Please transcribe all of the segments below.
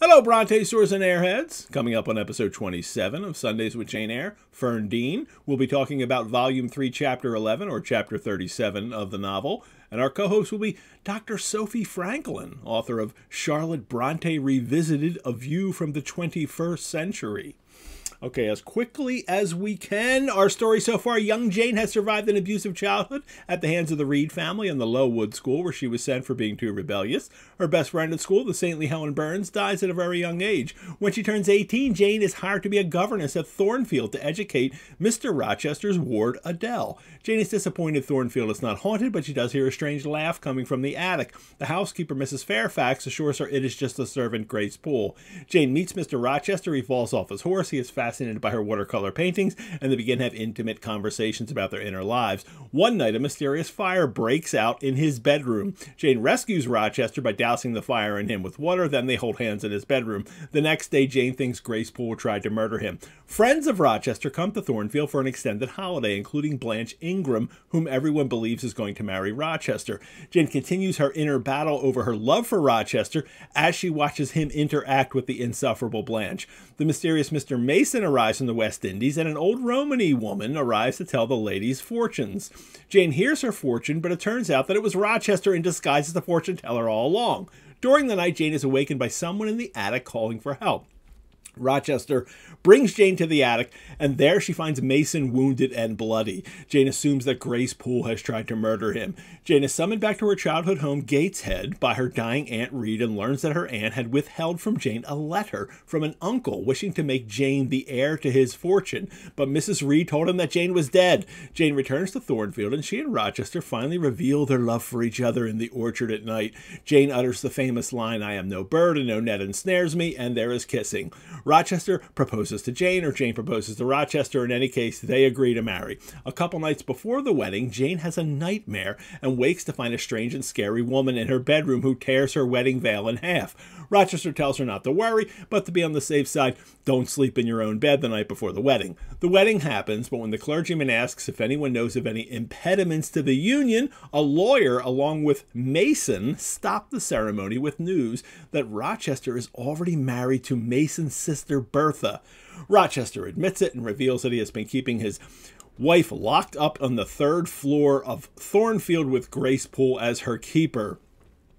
Hello, Brontosaurs and Airheads. Coming up on episode 27 of Sundays with Jane Eyre, Fern Dean will be talking about Volume 3, Chapter 11, or Chapter 37 of the novel. And our co-host will be Dr. Sophie Franklin, author of Charlotte Bronte Revisited, A View from the 21st Century. Okay, as quickly as we can, our story so far, young Jane has survived an abusive childhood at the hands of the Reed family and the Lowood School, where she was sent for being too rebellious. Her best friend at school, the saintly Helen Burns, dies at a very young age. When she turns 18, Jane is hired to be a governess at Thornfield to educate Mr. Rochester's ward, Adele. Jane is disappointed Thornfield is not haunted, but she does hear a strange laugh coming from the attic. The housekeeper, Mrs. Fairfax, assures her it is just the servant, Grace Poole. Jane meets Mr. Rochester. He falls off his horse. He is fascinated by her watercolor paintings, and they begin to have intimate conversations about their inner lives. One night, a mysterious fire breaks out in his bedroom. Jane rescues Rochester by dousing the fire in him with water, then they hold hands in his bedroom. The next day, Jane thinks Grace Poole tried to murder him. Friends of Rochester come to Thornfield for an extended holiday, including Blanche Ingram, whom everyone believes is going to marry Rochester. Jane continues her inner battle over her love for Rochester as she watches him interact with the insufferable Blanche. The mysterious Mr. Mason arrives from the West Indies, and an old Romany woman arrives to tell the ladies' fortunes. Jane hears her fortune, but it turns out that it was Rochester in disguise as the fortune teller all along. During the night, Jane is awakened by someone in the attic calling for help. Rochester brings Jane to the attic, and there she finds Mason wounded and bloody. Jane assumes that Grace Poole has tried to murder him. Jane is summoned back to her childhood home, Gateshead, by her dying Aunt Reed, and learns that her aunt had withheld from Jane a letter from an uncle wishing to make Jane the heir to his fortune. But Mrs. Reed told him that Jane was dead. Jane returns to Thornfield, and she and Rochester finally reveal their love for each other in the orchard at night. Jane utters the famous line, "I am no bird, and no net ensnares me," and there is kissing. Rochester proposes to Jane, or Jane proposes to Rochester. In any case, they agree to marry. A couple nights before the wedding, Jane has a nightmare and wakes to find a strange and scary woman in her bedroom who tears her wedding veil in half. Rochester tells her not to worry, but to be on the safe side, don't sleep in your own bed the night before the wedding. The wedding happens, but when the clergyman asks if anyone knows of any impediments to the union, a lawyer, along with Mason, stop the ceremony with news that Rochester is already married to Mason's sister Bertha. Rochester admits it and reveals that he has been keeping his wife locked up on the third floor of Thornfield with Grace Poole as her keeper.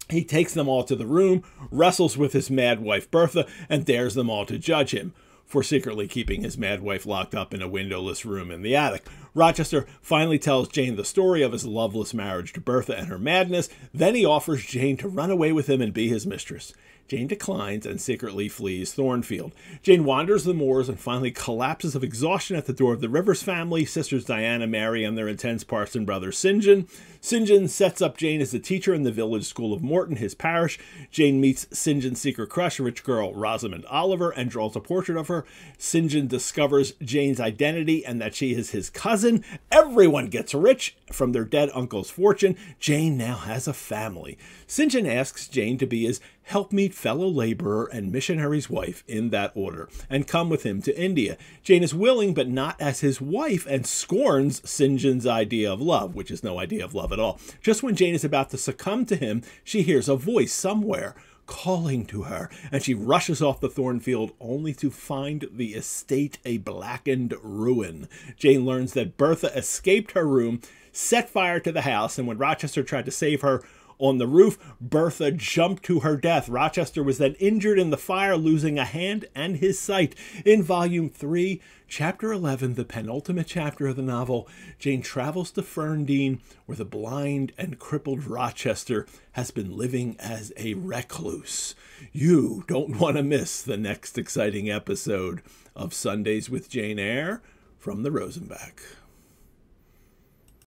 He takes them all to the room, wrestles with his mad wife Bertha, and dares them all to judge him for secretly keeping his mad wife locked up in a windowless room in the attic. Rochester finally tells Jane the story of his loveless marriage to Bertha and her madness. Then he offers Jane to run away with him and be his mistress. Jane declines and secretly flees Thornfield. Jane wanders the moors and finally collapses of exhaustion at the door of the Rivers family, sisters Diana, Mary, and their intense parson brother St. John. St. John sets up Jane as the teacher in the village school of Morton, his parish. Jane meets St. John's secret crush, a rich girl, Rosamond Oliver, and draws a portrait of her. St. John discovers Jane's identity and that she is his cousin. Everyone gets rich from their dead uncle's fortune. Jane now has a family. St. John asks Jane to be his helpmeet fellow laborer and missionary's wife in that order, and come with him to India. Jane is willing, but not as his wife, and scorns St. John's idea of love, which is no idea of love at all. Just when Jane is about to succumb to him, she hears a voice somewhere calling to her, and she rushes off the Thornfield only to find the estate a blackened ruin. Jane learns that Bertha escaped her room, set fire to the house, and when Rochester tried to save her on the roof, Bertha jumped to her death. Rochester was then injured in the fire, losing a hand and his sight. In Volume 3, Chapter 11, the penultimate chapter of the novel, Jane travels to Ferndean, where the blind and crippled Rochester has been living as a recluse. You don't want to miss the next exciting episode of Sundays with Jane Eyre from the Rosenbach.